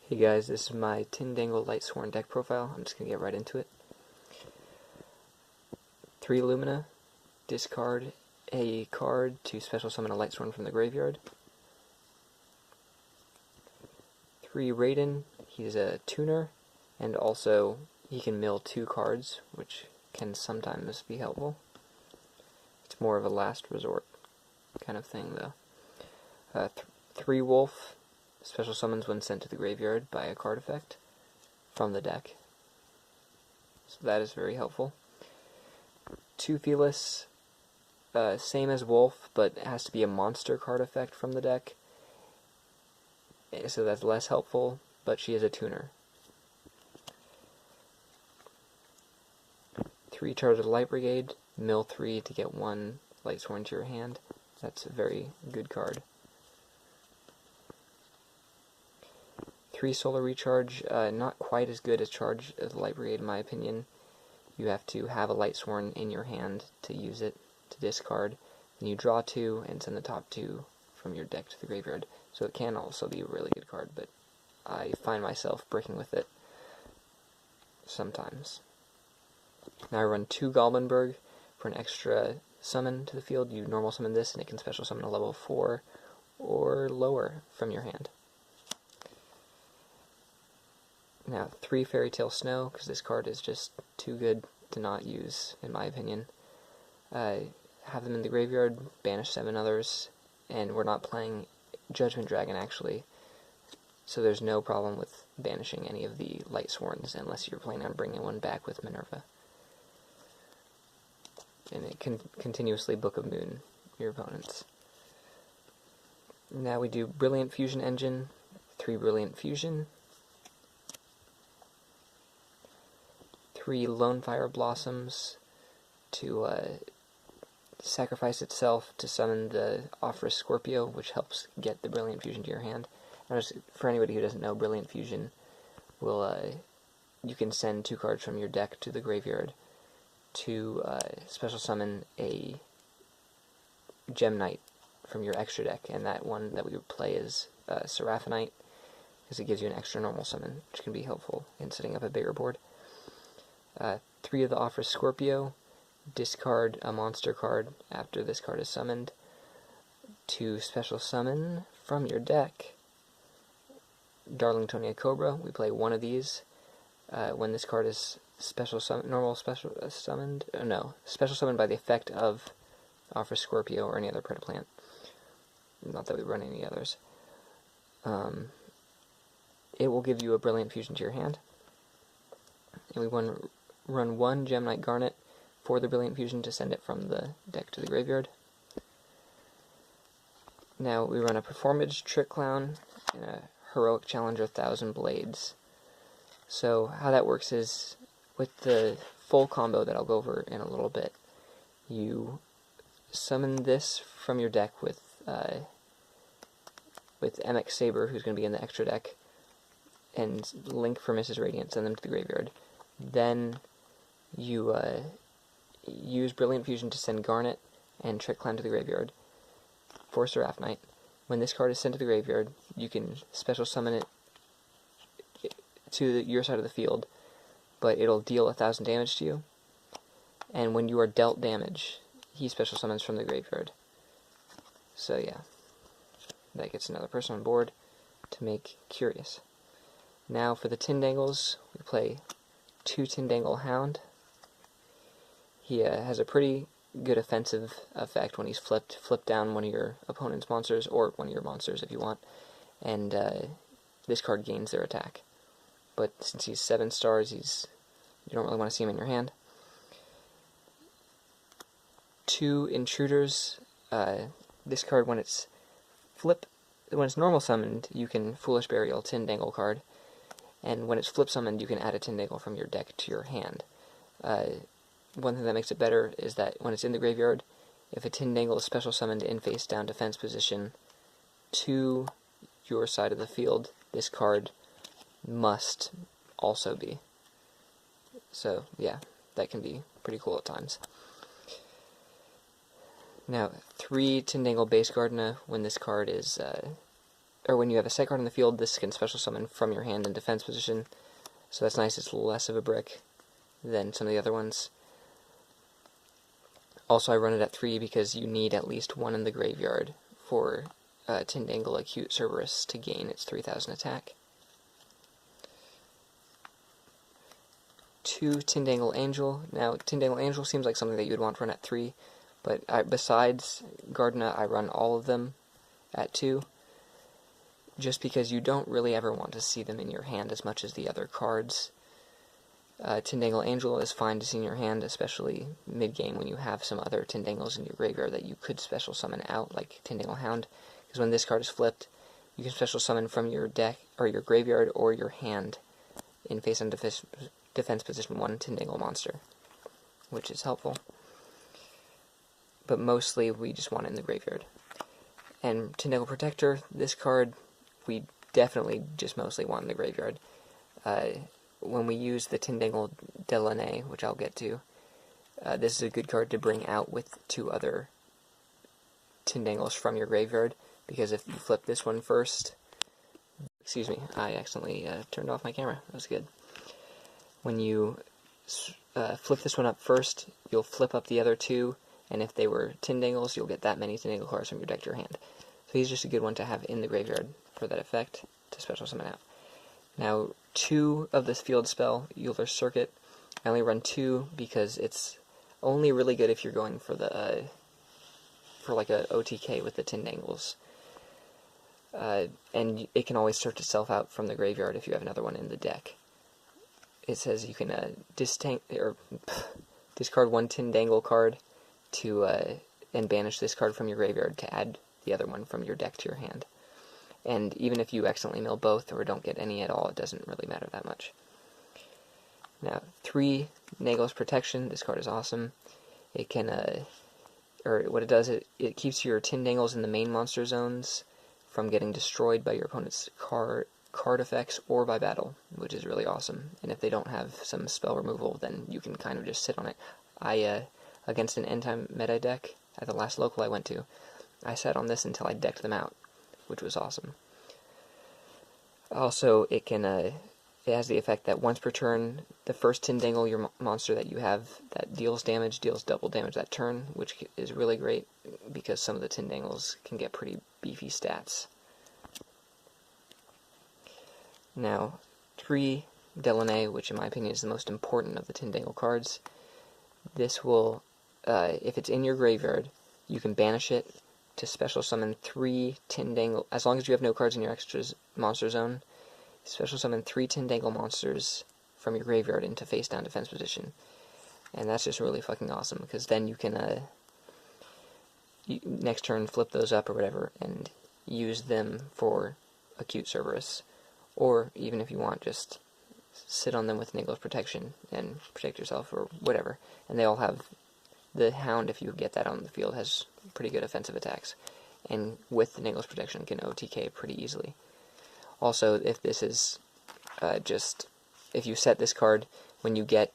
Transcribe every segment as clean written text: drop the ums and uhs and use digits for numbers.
Hey guys, this is my Tindangle Lightsworn deck profile. I'm just going to get right into it. 3 Lumina, discard a card to special summon a Lightsworn from the graveyard. 3 Raiden, he's a tuner, and also he can mill 2 cards, which can sometimes be helpful. It's more of a last resort kind of thing though. 3 Wolf, special summons when sent to the graveyard by a card effect from the deck. So that is very helpful. 2 Felis, same as Wolf, but it has to be a monster card effect from the deck. So that's less helpful, but she is a tuner. 3 Charge of the Light Brigade, mill 3 to get 1 Lightsworn to your hand. That's a very good card. 3 Solar Recharge, not quite as good as Charge of the Light Brigade in my opinion. You have to have a Lightsworn in your hand to use it, to discard. Then you draw 2 and send the top 2 from your deck to the graveyard. So it can also be a really good card, but I find myself breaking with it sometimes. Now I run 2 Goblinberg for an extra summon to the field. You normal summon this and it can special summon a level 4 or lower from your hand. Now 3 Fairy Tale Snow, because this card is just too good to not use, in my opinion. Have them in the graveyard, banish 7 others, and we're not playing Judgment Dragon actually, so there's no problem with banishing any of the Lightsworns unless you're planning on bringing one back with Minerva. And it can continuously Book of Moon your opponents. Now we do Brilliant Fusion Engine, 3 Brilliant Fusion, 3 Lone Fire Blossoms to sacrifice itself to summon the Offrus Scorpio, which helps get the Brilliant Fusion to your hand. Now, just for anybody who doesn't know, Brilliant Fusion will you can send 2 cards from your deck to the graveyard to special summon a Gem Knight from your extra deck, and that one that we would play is Seraphinite, because it gives you an extra normal summon, which can be helpful in setting up a bigger board. 3 of the Offrus Scorpio, discard a monster card after this card is summoned to special summon from your deck Darlingtonia Cobra. We play 1 of these. When this card is special summoned by the effect of Offrus Scorpio or any other Predaplant. Not that we run any others. It will give you a Brilliant Fusion to your hand. And we run 1 Gem Knight Garnet for the Brilliant Fusion to send it from the deck to the graveyard. Now we run a Performage Trick Clown and a Heroic Challenger 1000 Blades. So how that works is, with the full combo that I'll go over in a little bit, you summon this from your deck with MX Saber, who's going to be in the extra deck, and Link for Mrs. Radiant, send them to the graveyard. Then you use Brilliant Fusion to send Garnet and Trick Clown to the graveyard for Seraphinite. When this card is sent to the graveyard, you can special summon it to your side of the field, but it'll deal 1000 damage to you. And when you are dealt damage, he special summons from the graveyard. So yeah, that gets another person on board to make curious. Now for the Tindangles, we play 2 Tindangle Hound. He has a pretty good offensive effect when he's flipped. Flip down one of your opponent's monsters, or one of your monsters if you want, and this card gains their attack. But since he's 7 stars, you don't really want to see him in your hand. 2 Intruders. This card, when it's normal summoned, you can Foolish Burial Tindangle card, and when it's flip summoned, you can add a Tindangle from your deck to your hand. One thing that makes it better is that when it's in the graveyard, if a Tindangle is special summoned in face down defense position to your side of the field, this card must also be. So yeah, that can be pretty cool at times. Now 3 Tindangle Base Gardener when this card is or when you have a set card in the field, this can special summon from your hand in defense position. So that's nice. It's less of a brick than some of the other ones. Also, I run it at 3 because you need at least 1 in the graveyard for Tindangle Acute Cerberus to gain its 3000 attack. 2 Tindangle Angel. Now, Tindangle Angel seems like something that you would want to run at 3, but besides Gardena, I run all of them at 2, just because you don't really ever want to see them in your hand as much as the other cards. Tindangle Angel is fine to see in your hand, especially mid-game when you have some other Tindangles in your graveyard that you could special summon out, like Tindangle Hound, because when this card is flipped, you can special summon from your deck, or your graveyard, or your hand, in face-on defense position 1 Tindangle monster, which is helpful. But mostly, we just want it in the graveyard. And Tindangle Protector, this card, we definitely just mostly want in the graveyard. When we use the Tindangle Delaney, which I'll get to, this is a good card to bring out with 2 other Tindangles from your graveyard, because if you flip this one first... Excuse me, I accidentally turned off my camera. That was good. When you flip this one up first, you'll flip up the other 2, and if they were Tindangles, you'll get that many Tindangle cards from your deck to your hand. So he's just a good one to have in the graveyard for that effect, to special summon out. Now, 2 of this field spell, Euler's Circuit, I only run 2 because it's only really good if you're going for the for like a OTK with the Tindangles. And it can always search itself out from the graveyard if you have another one in the deck. It says you can discard 1 Tindangle card to and banish this card from your graveyard to add the other one from your deck to your hand. And even if you accidentally mill both or don't get any at all, it doesn't really matter that much. Now, 3 Nagel's Protection. This card is awesome. It can, or what it does, it keeps your Tindangles in the main monster zones from getting destroyed by your opponent's card effects or by battle, which is really awesome. And if they don't have some spell removal, then you can kind of just sit on it. Against an end-time meta deck, at the last local I went to, I sat on this until I decked them out, which was awesome. Also, it has the effect that once per turn, the first Tindangle your monster that you have that deals damage deals double damage that turn, which is really great because some of the Tindangles can get pretty beefy stats. Now, 3 Delaney, which in my opinion is the most important of the Tindangle cards. This will, if it's in your graveyard, you can banish it to special summon 3 Tindangle, as long as you have no cards in your extras monster zone, special summon 3 Tindangle monsters from your graveyard into face down defense position. And that's just really fucking awesome, because then you can, next turn flip those up or whatever, and use them for Acute Cerberus. Or, even if you want, just sit on them with Nagel's Protection and protect yourself or whatever. And they all have, the Hound, if you get that on the field, has pretty good offensive attacks, and with the Nagel's Protection can OTK pretty easily. Also, if this is if you set this card when you get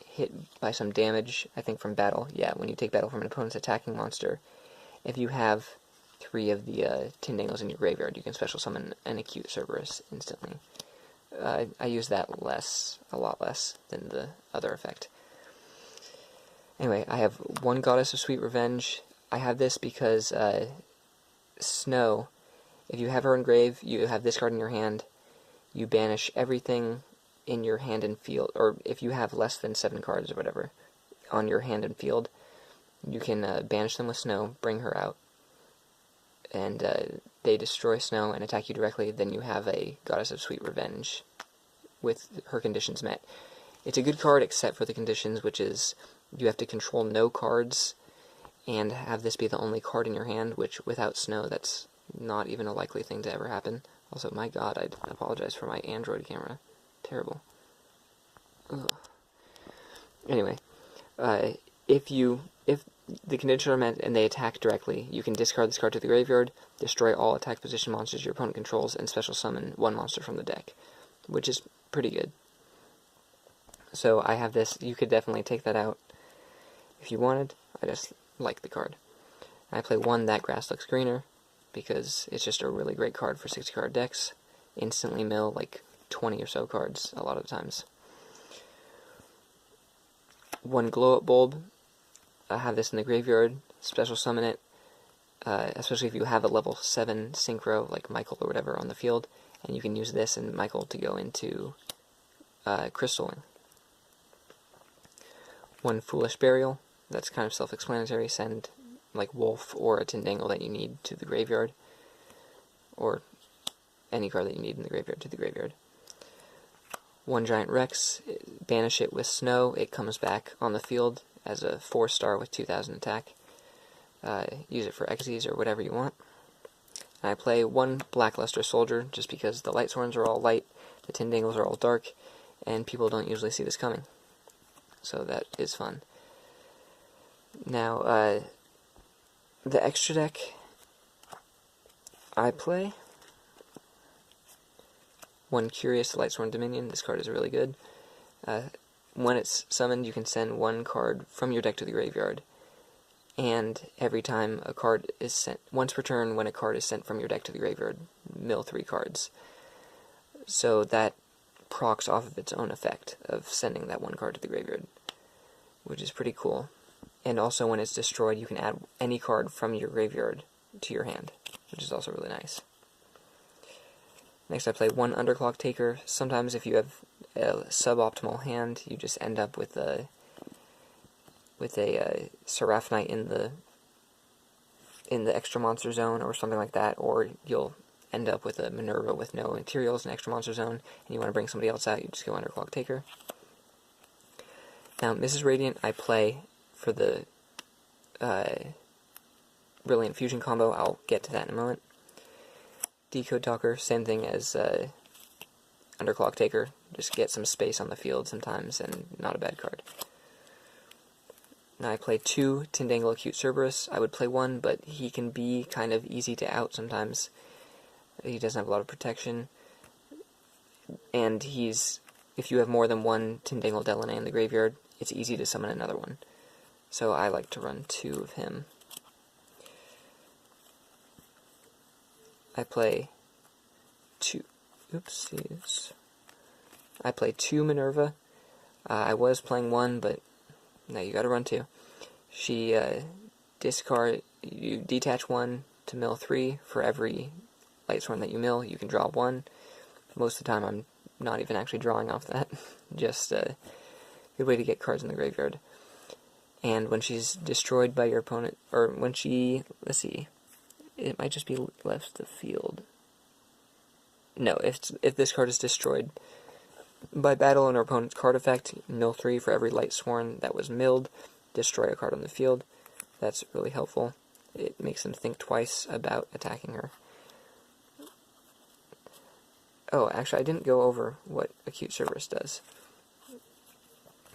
hit by some damage, I think from battle, when you take battle from an opponent's attacking monster, if you have 3 of the Tindangles in your graveyard, you can special summon an Acute Cerberus instantly. I use that a lot less than the other effect. Anyway, I have 1 Goddess of Sweet Revenge. I have this because Snow, if you have her in grave, you have this card in your hand, you banish everything in your hand and field, or if you have less than 7 cards or whatever on your hand and field, you can banish them with Snow, bring her out, and they destroy Snow and attack you directly. Then you have a Goddess of Sweet Revenge with her conditions met. It's a good card except for the conditions, which is you have to control no cards and have this be the only card in your hand, which without Snow, that's not even a likely thing to ever happen. Also, my god, I apologize for my Android camera. Terrible. Ugh. Anyway, if the conditions are met and they attack directly, you can discard this card to the graveyard, destroy all attack position monsters your opponent controls, and special summon 1 monster from the deck, which is pretty good. So I have this. You could definitely take that out if you wanted. I just like the card. I play 1 That Grass Looks Greener, because it's just a really great card for 60 card decks. Instantly mill like 20 or so cards a lot of the times. One Glow Up Bulb. I have this in the graveyard. Special summon it, especially if you have a level 7 synchro like Michael or whatever on the field, and you can use this and Michael to go into crystalling. One Foolish Burial. That's kind of self-explanatory. Send like Wolf or a Tindangle that you need to the graveyard, or any card that you need in the graveyard to the graveyard. One Giant Rex. Banish it with Snow. It comes back on the field as a 4-star with 2000 attack. Use it for Xyz or whatever you want. And I play one Blackluster Soldier, just because the Lightsworns are all light, the Tindangles are all dark, and people don't usually see this coming. So that is fun. Now, the extra deck I play, one Curious Lightsworn Dominion. This card is really good. When it's summoned, you can send one card from your deck to the graveyard. And every time a card is sent, once per turn when a card is sent from your deck to the graveyard, mill 3 cards. So that procs off of its own effect of sending that one card to the graveyard, which is pretty cool. And also when it's destroyed, you can add any card from your graveyard to your hand, which is also really nice. Next I play one Underclock Taker. Sometimes if you have a suboptimal hand, you just end up with a Seraphonite in the extra monster zone or something like that, or you'll end up with a Minerva with no materials in extra monster zone, and you want to bring somebody else out, you just go Underclock Taker. Now, Mrs. Radiant I play for the Brilliant Fusion combo. I'll get to that in a moment. Decode Talker, same thing as Underclock Taker. Just get some space on the field sometimes, and not a bad card. Now I play 2 Tindangle Acute Cerberus. I would play 1, but he can be kind of easy to out sometimes. He doesn't have a lot of protection. And if you have more than one Tindangle Delaney in the graveyard, it's easy to summon another one. So I like to run 2 of him. I play 2... Oopsies. I play 2 Minerva. I was playing 1, but no, you gotta run 2. She, you detach 1 to mill 3. For every Lightsworn that you mill, you can draw 1. Most of the time, I'm not even actually drawing off that. Just a good way to get cards in the graveyard. And when she's destroyed by your opponent, or when she, let's see, it might just be left the field. No, if this card is destroyed by battle on her opponent's card effect, mill 3 for every Lightsworn that was milled, destroy a card on the field. That's really helpful. It makes them think twice about attacking her. Oh, actually, I didn't go over what Acute Cerberus does.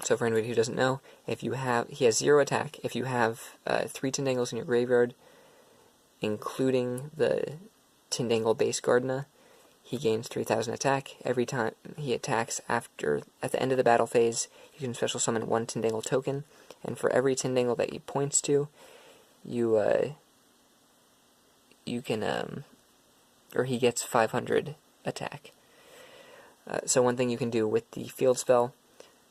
So for anybody who doesn't know, he has 0 attack. If you have 3 Tindangles in your graveyard, including the Tindangle base Gardena, he gains 3000 attack. Every time he attacks at the end of the battle phase, you can special summon 1 Tindangle token, and for every Tindangle that he points to, you can, or he gets 500 attack. So one thing you can do with the field spell,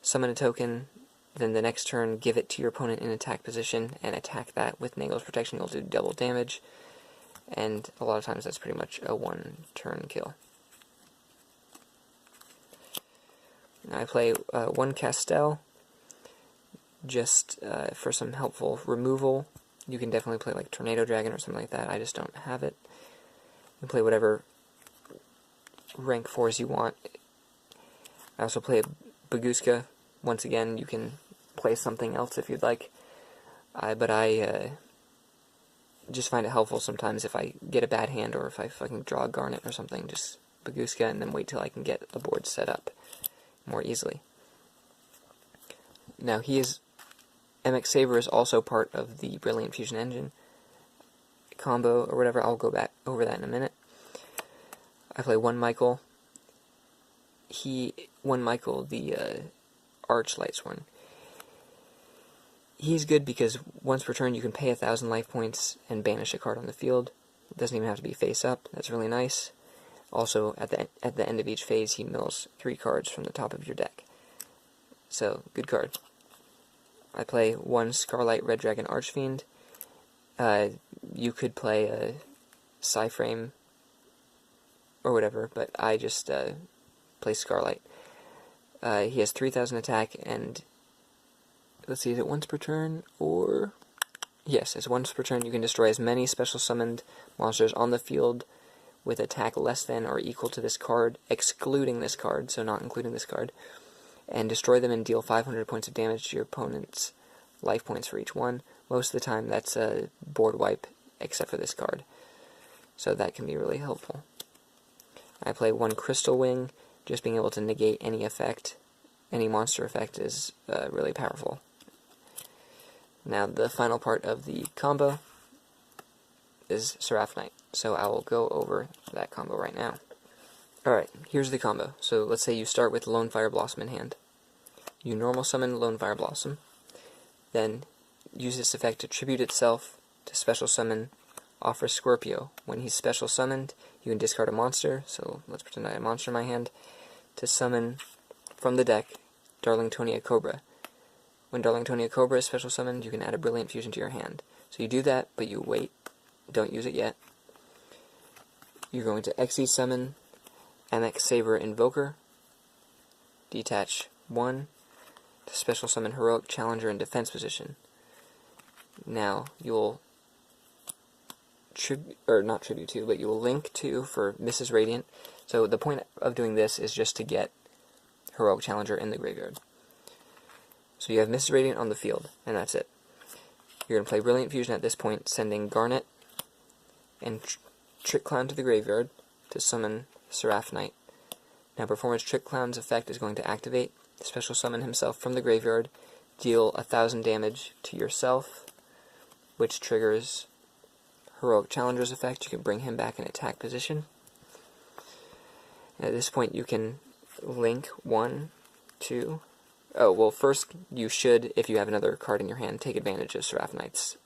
summon a token, then the next turn give it to your opponent in attack position, and attack that with Nangle's Protection. You'll do double damage, and a lot of times that's pretty much a 1-turn kill. I play 1 Castel, just for some helpful removal. You can definitely play like Tornado Dragon or something like that. I just don't have it. You can play whatever rank 4s you want. I also play a Baguska. Once again, you can play something else if you'd like. But I just find it helpful sometimes if I get a bad hand, or if I fucking draw a Garnet or something, just Baguska and then wait till I can get a board set up more easily. Now MX Saber is also part of the Brilliant Fusion Engine combo or whatever. I'll go back over that in a minute. I play 1 Michael. The Arch Lightsworn. He's good because once per turn you can pay 1000 life points and banish a card on the field. It doesn't even have to be face up. That's really nice. Also, at the end of each phase, he mills 3 cards from the top of your deck. So, good card. I play 1 Scarlight Red Dragon Archfiend. You could play a Psyframe or whatever, but I just play Scarlight. He has 3,000 attack, and let's see, is it once per turn, or... Yes, it's once per turn. You can destroy as many special summoned monsters on the field with attack less than or equal to this card, excluding this card, so not including this card, and destroy them and deal 500 points of damage to your opponent's life points for each one. Most of the time that's a board wipe, except for this card. So that can be really helpful. I play 1 Crystal Wing. Just being able to negate any effect, any monster effect, is really powerful. Now the final part of the combo is Seraph Knight. So I will go over that combo right now. Alright, here's the combo. So let's say you start with Lone Fire Blossom in hand. You normal summon Lone Fire Blossom, then use this effect to tribute itself to special summon Offer Scorpio. When he's special summoned, you can discard a monster, so let's pretend I have a monster in my hand, to summon from the deck Darlingtonia Cobra. When Darlingtonia Cobra is special summoned, you can add a Brilliant Fusion to your hand. So you do that, but you wait. Don't use it yet. You're going to Xe summon MX Saber Invoker, detach 1, to special summon Heroic Challenger in defense position. Now, you'll not tribute to, but you will link to for Mrs. Radiant. So the point of doing this is just to get Heroic Challenger in the graveyard. So you have Mrs. Radiant on the field, and that's it. You're going to play Brilliant Fusion at this point, sending Garnet and Trick Clown to the graveyard to summon Seraph Knight. Now Performance Trick Clown's effect is going to activate, special summon himself from the graveyard, deal 1,000 damage to yourself, which triggers Heroic Challenger's effect. You can bring him back in attack position. And at this point you can link 1, 2... Oh, well, first you should, if you have another card in your hand, take advantage of Seraph Knight's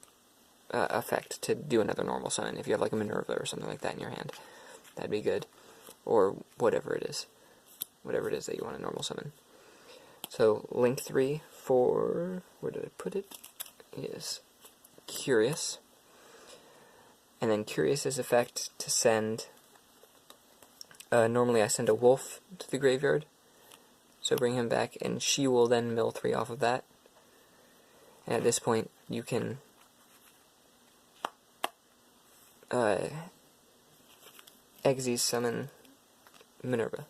effect to do another normal summon. If you have like a Minerva or something like that in your hand, that'd be good. Or whatever it is. Whatever it is that you want to normal summon. So, link 3 for... where did I put it? Is Curious. And then Curious's effect to send... normally I send a wolf to the graveyard. So bring him back, and she will then mill 3 off of that. And at this point, you can Xe summon Minerva.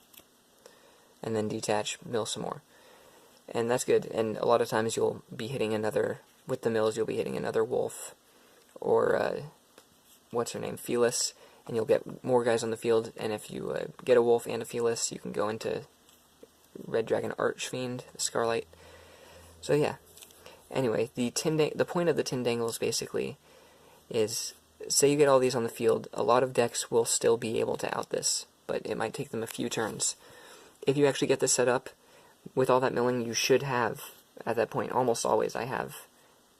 And then detach, mill some more. And that's good. And a lot of times you'll be hitting another, with the mills, you'll be hitting another wolf. Or, what's her name? Felis. And you'll get more guys on the field. And if you get a wolf and a Felis, you can go into Red Dragon Archfiend, the Scarlight. So yeah. Anyway, the point of the Tindangles basically is, say you get all these on the field, a lot of decks will still be able to out this, but it might take them a few turns. If you actually get this set up, with all that milling, you should have, at that point, almost always I have,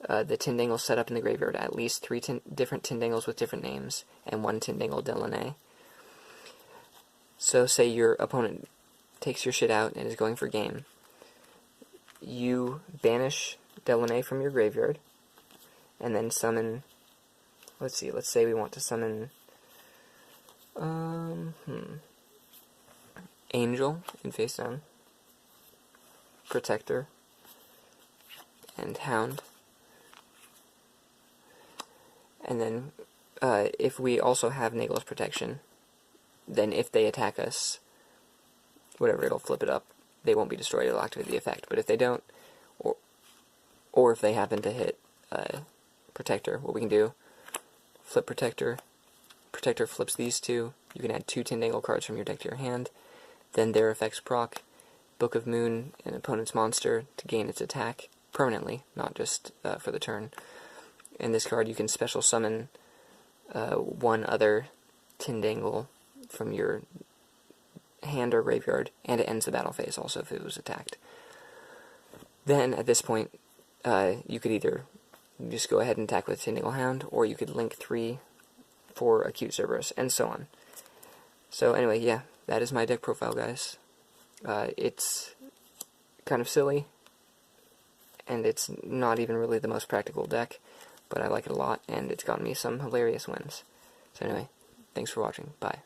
the Tindangle set up in the graveyard, at least 3 different Tindangles with different names, and 1 Tindangle Delaunay. So say your opponent takes your shit out and is going for game. You banish Delaunay from your graveyard, and then summon, let's see, let's say we want to summon, Angel in face down, Protector, and Hound. And then, if we also have Nagel's Protection, then if they attack us, whatever, it'll flip it up. They won't be destroyed, it'll activate the effect. But if they don't, or if they happen to hit Protector, what we can do, flip Protector, Protector flips these 2, you can add 2 Tindangle cards from your deck to your hand, then their effects proc, Book of Moon, an opponent's monster, to gain its attack permanently, not just for the turn. In this card you can special summon 1 other Tindangle from your hand or graveyard, and it ends the battle phase also if it was attacked. Then, at this point, you could either just go ahead and attack with Tindangle Hound, or you could link 3 for acute Cerberus, and so on. So anyway, yeah, that is my deck profile, guys. It's kind of silly, and it's not even really the most practical deck, but I like it a lot, and it's gotten me some hilarious wins. So anyway, thanks for watching. Bye.